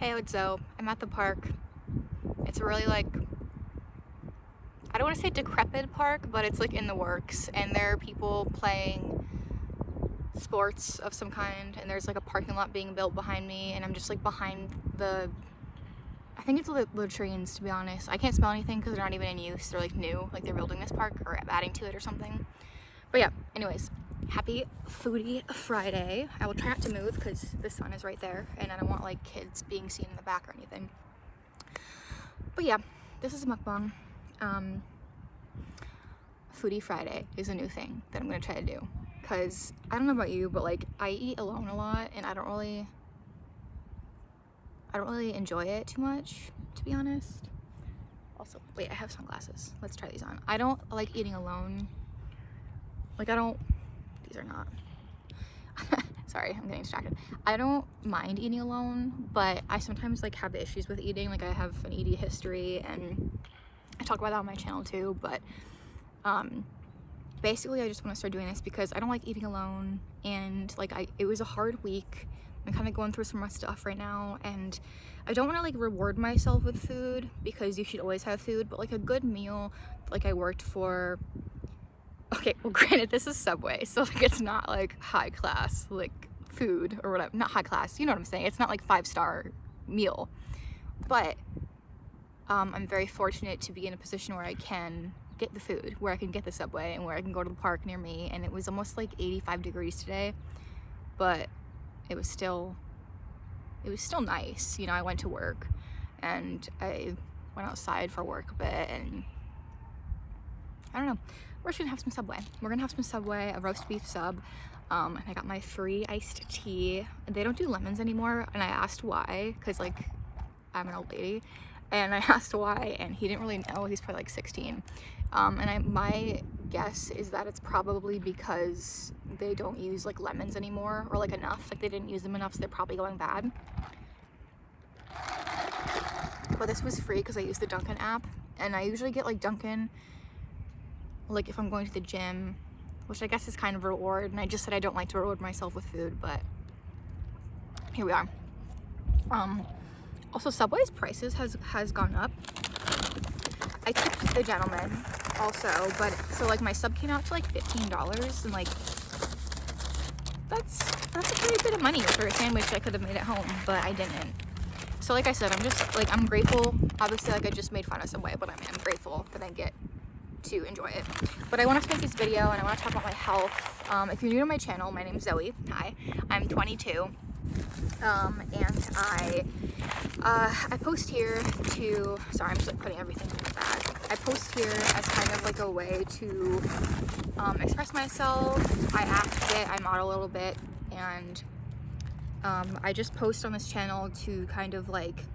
Hey, it's Zoe. I'm at the park. It's a really I don't want to say decrepit park, but it's like in the works, and there are people playing sports of some kind, and there's like a parking lot being built behind me, and I'm just like behind I think it's the latrines, to be honest. I can't smell anything because they're not even in use. They're like new, like they're building this park or adding to it or something. But yeah, anyways, happy Foodie Friday. I will try not to move because the sun is right there and I don't want like kids being seen in the back or anything. But yeah, this is a mukbang. Foodie Friday is a new thing that I'm gonna try to do because I don't know about you, but like I eat alone a lot and I don't really enjoy it too much, to be honest. Also, wait, I have sunglasses. Let's try these on. I don't like eating alone. These are not. Sorry, I'm getting distracted. I don't mind eating alone, but I sometimes like have issues with eating. Like I have an eating history and I talk about that on my channel too, but basically I just want to start doing this because I don't like eating alone, and like it was a hard week. I'm kind of going through some rough stuff right now, and I don't want to like reward myself with food because you should always have food, but like a good meal. Like I worked for, okay, well granted this is Subway, so like it's not like high class like food or whatever, not high class, you know what I'm saying, it's not like 5-star meal, but I'm very fortunate to be in a position where I can get the food, where I can get the Subway, and where I can go to the park near me. And it was almost like 85 degrees today, but it was still nice. You know, I went to work and I went outside for work a bit, and I don't know, we're just gonna have some Subway. We're gonna have some Subway, a roast beef sub, and I got my free iced tea. They don't do lemons anymore, and I asked why, because like I'm an old lady, and I asked why, and he didn't really know. He's probably like 16. My guess is that it's probably because they don't use like lemons anymore, or like enough. Like they didn't use them enough, so they're probably going bad. But this was free because I used the Dunkin' app, and I usually get like Dunkin' like if I'm going to the gym, which I guess is kind of a reward. And I just said I don't like to reward myself with food, but here we are. Also, Subway's prices has gone up. I tipped the gentleman also, but so like my sub came out to like $15, and like that's a pretty bit of money for a sandwich I could have made at home, but I didn't. So like I said, I'm grateful. Obviously, like I just made fun of Subway, but I'm grateful that I get to enjoy it. But I wanted to make this video and I want to talk about my health. If you're new to my channel, my name's Zoe. Hi, I'm 22. And I post here to, sorry, I'm just like putting everything in the bag. I post here as kind of like a way to express myself. I act a bit, I model a little bit, and I just post on this channel to kind of like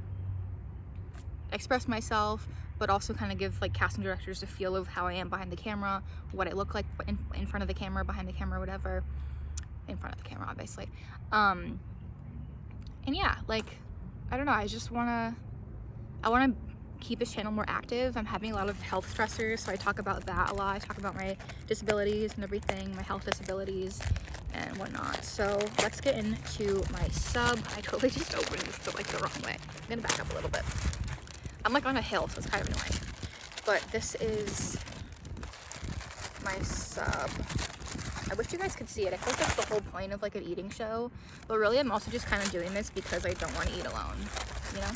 express myself, but also kind of give like casting directors a feel of how I am behind the camera, what I look like in front of the camera, behind the camera, whatever. In front of the camera, obviously. And yeah, like, I don't know, I wanna keep this channel more active. I'm having a lot of health stressors, so I talk about that a lot. I talk about my disabilities and everything, my health disabilities and whatnot. So let's get into my sub. I totally just opened this the wrong way. I'm gonna back up a little bit. I'm like on a hill, so it's kind of annoying. But this is my sub. I wish you guys could see it. I feel like that's the whole point of like an eating show. But really, I'm also just kind of doing this because I don't want to eat alone, you know?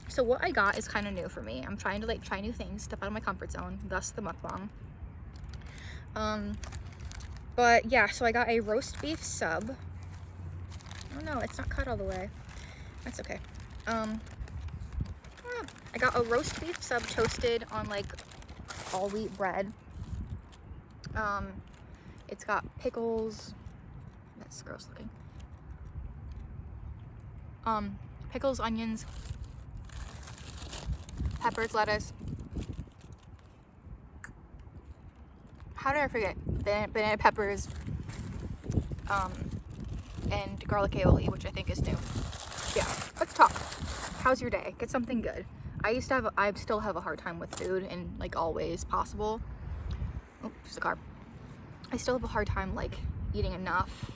So what I got is kind of new for me. I'm trying to like try new things, step out of my comfort zone, thus the mukbang. But yeah, so I got a roast beef sub. Oh no, it's not cut all the way. That's okay. I got a roast beef sub toasted on like all wheat bread. It's got pickles. That's gross looking. Pickles, onions, peppers, lettuce. How did I forget? Banana peppers, and garlic aioli, which I think is new. Yeah, let's talk. How's your day? Get something good. I still have a hard time with food, and like always possible. Oh, there's a car. I still have a hard time like eating enough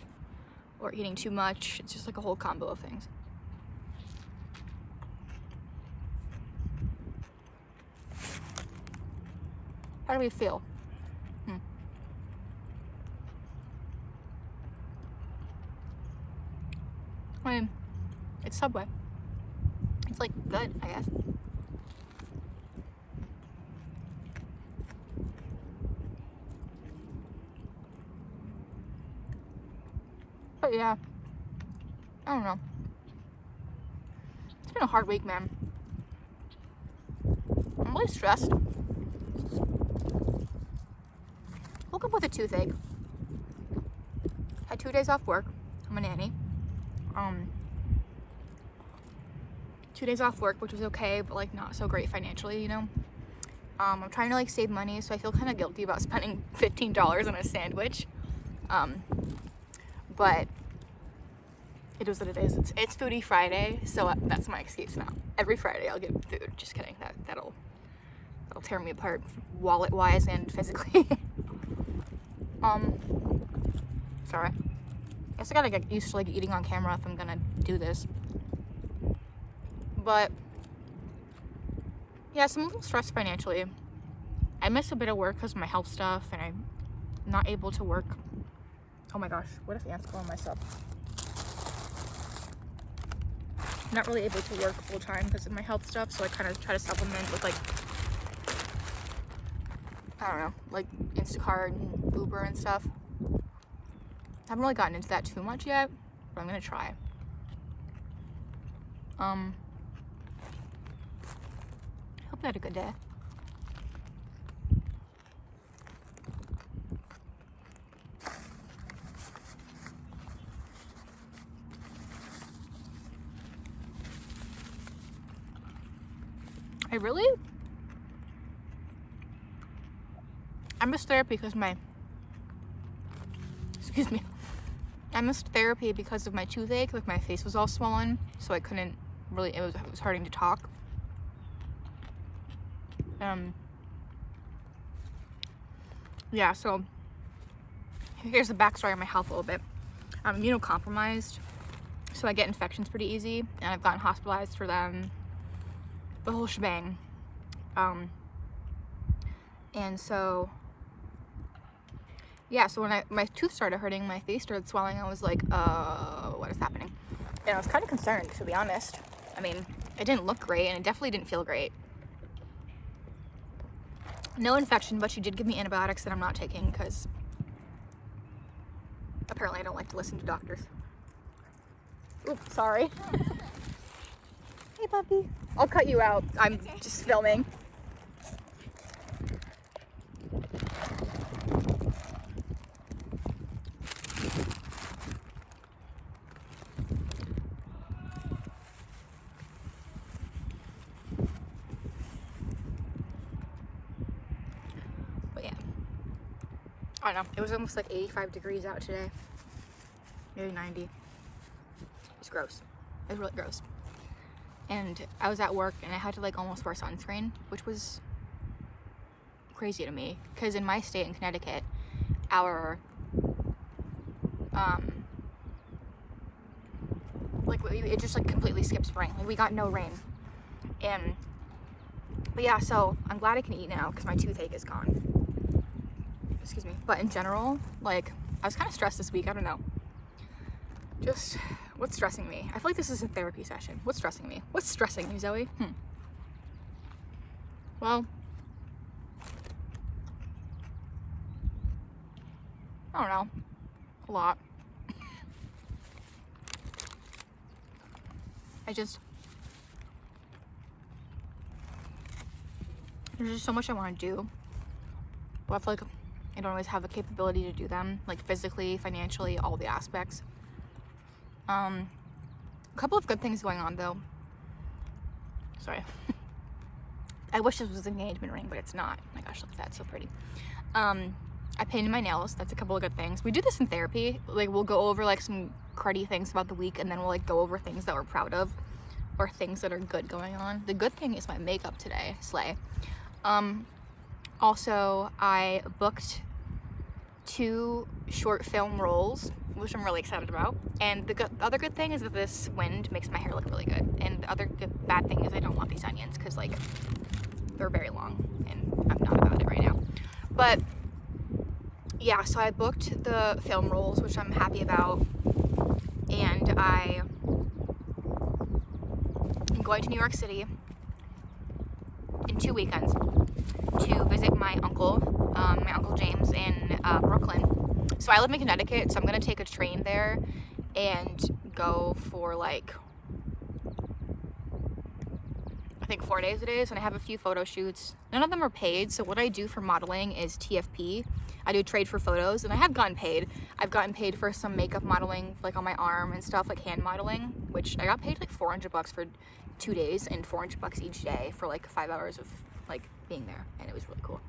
or eating too much. It's just like a whole combo of things. How do we feel? I mean, it's Subway. It's like good, I guess. But yeah, I don't know. It's been a hard week, man. I'm really stressed. Woke up with a toothache. Had 2 days off work. I'm a nanny. 2 days off work, which was okay, but like not so great financially, you know. I'm trying to like save money, so I feel kind of guilty about spending $15 on a sandwich. But it is what it is. It's Foodie Friday, so that's my excuse now. Every Friday I'll get food. Just kidding. That'll tear me apart, wallet-wise and physically. Sorry. I guess I gotta get used to like eating on camera if I'm gonna do this. But yeah, so I'm a little stressed financially. I miss a bit of work because of my health stuff, and I'm not able to work. Oh my gosh, what if ants go on my stuff? I'm not really able to work full time because of my health stuff, so I kind of try to supplement with like, I don't know, like Instacart and Uber and stuff. I haven't really gotten into that too much yet, but I'm gonna try. Hope you had a good day. I missed therapy because I missed therapy because of my toothache. Like my face was all swollen, so I couldn't really, it was hurting to talk. Yeah, so here's the backstory on my health a little bit. I'm immunocompromised, so I get infections pretty easy, and I've gotten hospitalized for them, the whole shebang. And so yeah, so when my tooth started hurting, my face started swelling, I was like, what is happening? And I was kind of concerned, to be honest. I mean, it didn't look great, and it definitely didn't feel great. No infection, but she did give me antibiotics that I'm not taking because apparently I don't like to listen to doctors. Oops, sorry. Hey, puppy. I'll cut you out. I'm just filming. I don't know, it was almost like 85 degrees out today. Maybe 90. It's gross. It was really gross. And I was at work and I had to like almost wear sunscreen, which was crazy to me. Because in my state in Connecticut, our it just like completely skipped spring. Like we got no rain. But yeah, so I'm glad I can eat now because my toothache is gone. Excuse me. But in general, like, I was kind of stressed this week. I don't know. Just, what's stressing me? I feel like this is a therapy session. What's stressing me? What's stressing you, Zoe? Well, I don't know. A lot. There's just so much I want to do. But I feel like I don't always have the capability to do them, like physically, financially, all the aspects. A couple of good things going on though. Sorry. I wish this was an engagement ring, but it's not. Oh my gosh, look at that, so pretty. I painted my nails. That's a couple of good things. We do this in therapy. Like we'll go over like some cruddy things about the week, and then we'll like go over things that we're proud of or things that are good going on. The good thing is my makeup today, slay. Also, I booked 2 short film roles, which I'm really excited about. And the other good thing is that this wind makes my hair look really good. And the other bad thing is I don't want these onions because like they're very long and I'm not about it right now. But yeah, so I booked the film roles, which I'm happy about, and I am going to New York City in 2 weekends to visit my uncle James in Brooklyn. So I live in Connecticut, so I'm gonna take a train there and go for like, I think 4 days it is, and I have a few photo shoots. None of them are paid, so what I do for modeling is TFP. I do trade for photos, and I have gotten paid. I've gotten paid for some makeup modeling, like on my arm and stuff, like hand modeling, which I got paid like $400 for 2 days and $400 each day for like 5 hours of like being there, and it was really cool.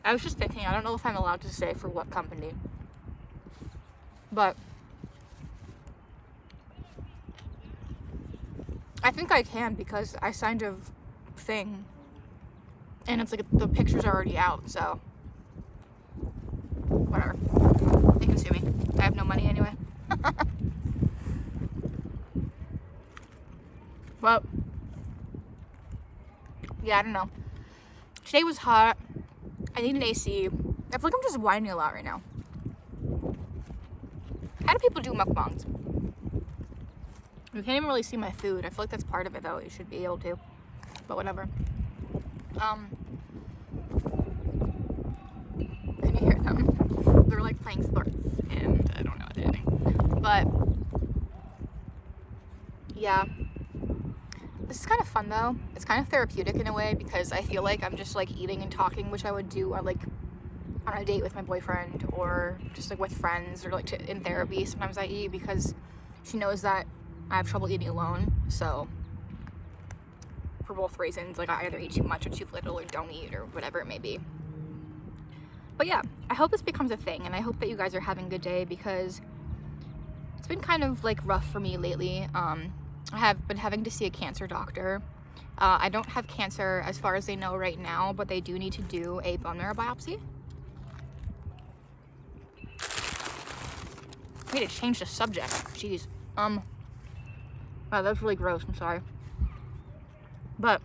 I was just thinking, I don't know if I'm allowed to say for what company, but I think I can because I signed a thing and it's like the pictures are already out, so whatever. They can sue me. I have no money anyway. But yeah, I don't know. Today was hot. I need an AC. I feel like I'm just whining a lot right now. How do people do mukbangs? You can't even really see my food. I feel like that's part of it though. You should be able to. But whatever. Can you hear them? They're like playing sports and I don't know what they're doing. But yeah. This is kind of fun though. It's kind of therapeutic in a way because I feel like I'm just like eating and talking, which I would do on like on a date with my boyfriend or just like with friends or like in therapy. Sometimes I eat because she knows that I have trouble eating alone. So for both reasons, like I either eat too much or too little or don't eat or whatever it may be. But yeah, I hope this becomes a thing and I hope that you guys are having a good day because it's been kind of like rough for me lately. I have been having to see a cancer doctor. I don't have cancer as far as they know right now, but they do need to do a bone marrow biopsy. I need to change the subject. Jeez. Wow, that's really gross. I'm sorry. But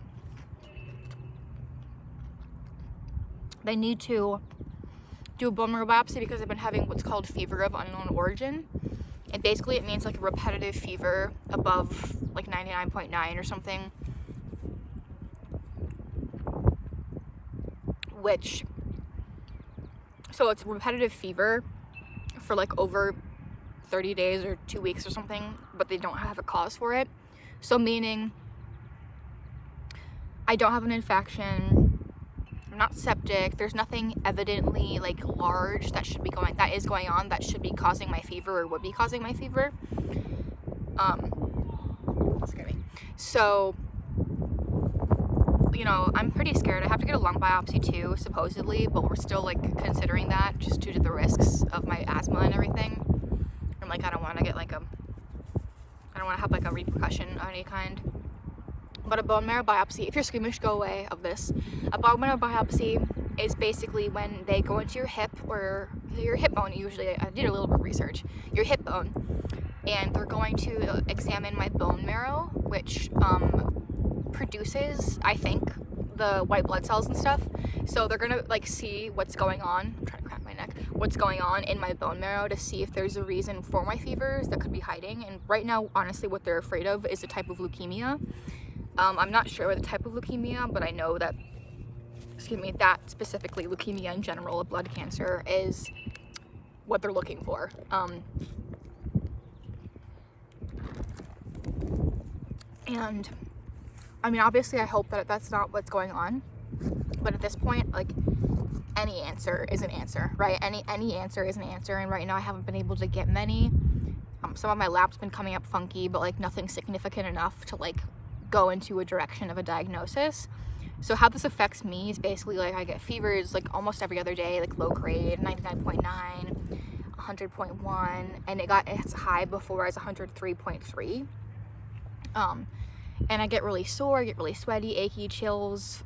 they need to do a bone marrow biopsy because I've been having what's called fever of unknown origin. And basically it means like a repetitive fever above like 99.9 or something. So it's repetitive fever for like over 30 days or 2 weeks or something, but they don't have a cause for it. So meaning I don't have an infection, I'm not septic, there's nothing evidently like large that is going on that should be causing my fever or would be causing my fever. Scare me. So, you know, I'm pretty scared. I have to get a lung biopsy too, supposedly, but we're still like considering that just due to the risks of my asthma and everything. I'm like, I don't want to have like a repercussion of any kind. But a bone marrow biopsy, if you're squeamish, go away of this. A bone marrow biopsy is basically when they go into your hip or your hip bone, usually, I did a little bit of research, your hip bone, and they're going to examine my bone marrow, which produces, I think, the white blood cells and stuff. So they're gonna like see what's going on. I'm trying to crack my neck. What's going on in my bone marrow to see if there's a reason for my fevers that could be hiding. And right now, honestly, what they're afraid of is a type of leukemia. I'm not sure the type of leukemia, but I know that, that specifically leukemia in general, a blood cancer, is what they're looking for. And I mean, obviously I hope that that's not what's going on, but at this point, like, any answer is an answer, right? Any answer is an answer, and right now I haven't been able to get many. Some of my labs been coming up funky, but like nothing significant enough to like go into a direction of a diagnosis. So how this affects me is basically like I get fevers like almost every other day, like low grade, 99.9, 100.1, and it's high before as 103.3. And I get really sore, I get really sweaty, achy, chills,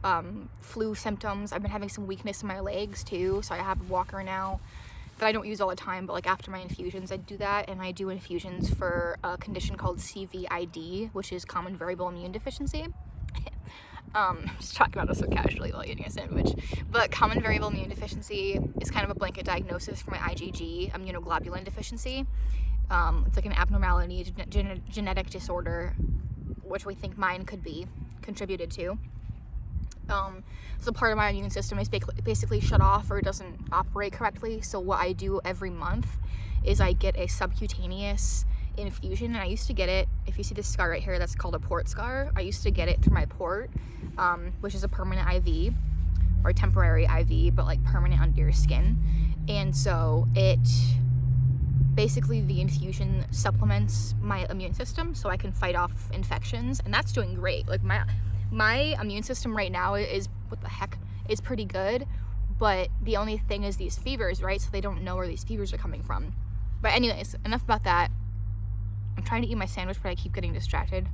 flu symptoms. I've been having some weakness in my legs too, so I have a walker now. that I don't use all the time, but like after my infusions I do that, and I do infusions for a condition called CVID, which is common variable immune deficiency. Just talking about this so casually while eating a sandwich, but common variable immune deficiency is kind of a blanket diagnosis for my IgG, immunoglobulin deficiency. It's like an abnormality, genetic disorder, which we think mine could be contributed to. So part of my immune system is basically shut off or doesn't operate correctly. So what I do every month is I get a subcutaneous infusion, and I used to get it, if you see this scar right here, that's called a port scar. I used to get it through my port, which is a permanent IV or temporary IV, but like permanent under your skin. And so it basically, the infusion supplements my immune system so I can fight off infections, and that's doing great. Like my immune system right now is, what the heck, is pretty good, but the only thing is these fevers, right? So they don't know where these fevers are coming from. But anyways, enough about that. I'm trying to eat my sandwich, but I keep getting distracted.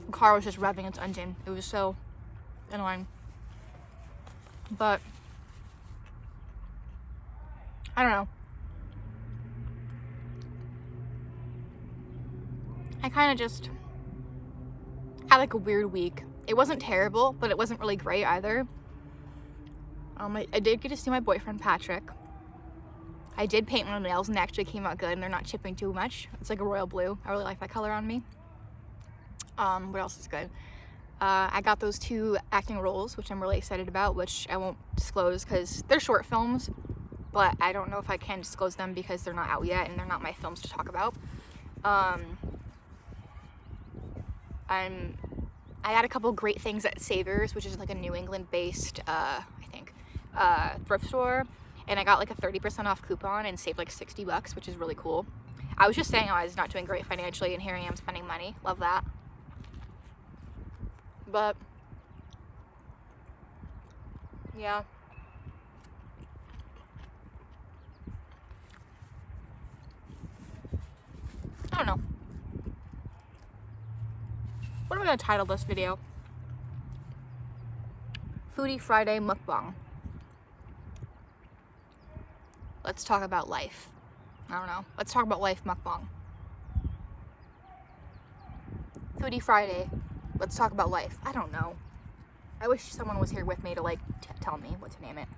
The car was just revving its engine. It was so annoying. But I don't know. I kind of just had like a weird week. It wasn't terrible, but it wasn't really great either. I did get to see my boyfriend Patrick. I did paint my nails and they actually came out good, and they're not chipping too much. It's like a royal blue. I really like that color on me. What else is good? I got those 2 acting roles, which I'm really excited about, which I won't disclose because they're short films, but I don't know if I can disclose them because they're not out yet and they're not my films to talk about. I had a couple great things at Savers, which is like a New England-based, I think, thrift store, and I got like a 30% off coupon and saved like $60, which is really cool. I was just saying I was not doing great financially, and here I am spending money. Love that. But yeah. I don't know. What am I gonna title this video? Foodie Friday Mukbang. Let's talk about life. I don't know. Let's talk about life mukbang. Foodie Friday. Let's talk about life. I don't know. I wish someone was here with me to like tell me what to name it.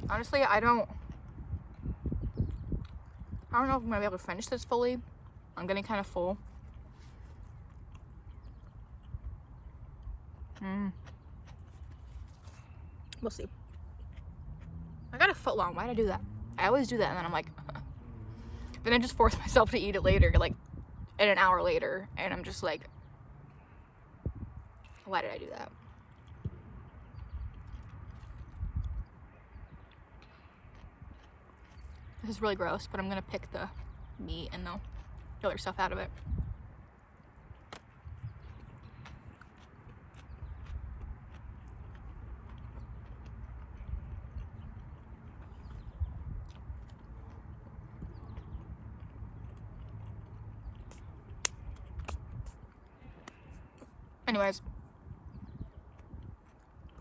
Honestly, I don't know if I'm gonna be able to finish this fully. I'm getting kind of full. We'll see. I got a foot long. Why did I do that? I always do that, and then I'm like, then I just force myself to eat it later, like in an hour later, and I'm just like, why did I do that? This is really gross, but I'm gonna pick the meat and the other stuff out of it. Anyways,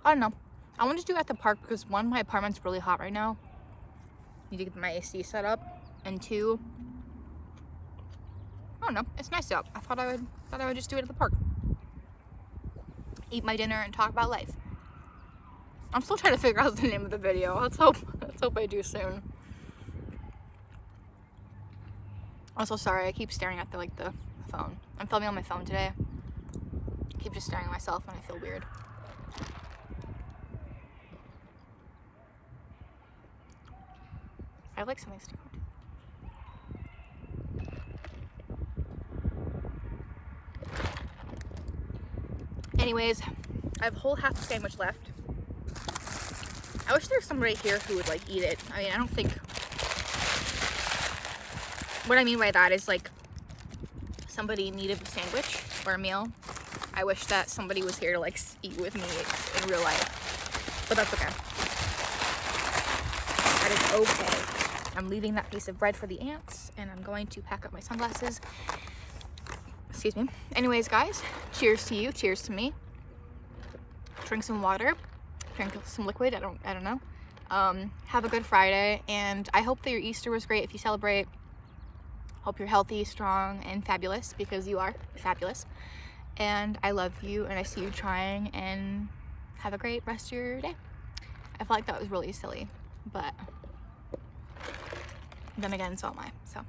I don't know. I want to do it at the park because 1, my apartment's really hot right now. Need to get my AC set up, and 2, I don't know, it's nice out. I thought I would just do it at the park. Eat my dinner and talk about life. I'm still trying to figure out the name of the video. Let's hope I do soon. Also, sorry, I keep staring at the phone. I'm filming on my phone today. I keep just staring at myself and I feel weird. I like something sticking. Anyways, I have a whole half sandwich left. I wish there was somebody here who would like eat it. I mean, I don't think, what I mean by that is like somebody needed a sandwich or a meal I wish that somebody was here to like eat with me in real life, but that's okay. That is okay. I'm leaving that piece of bread for the ants, and I'm going to pack up my sunglasses. Excuse me. Anyways, guys, cheers to you, cheers to me. Drink some water, drink some liquid. I don't know. Have a good Friday, and I hope that your Easter was great if you celebrate. Hope you're healthy, strong, and fabulous, because you are fabulous. And I love you, and I see you trying, and have a great rest of your day. I feel like that was really silly, but then again, so am I. So.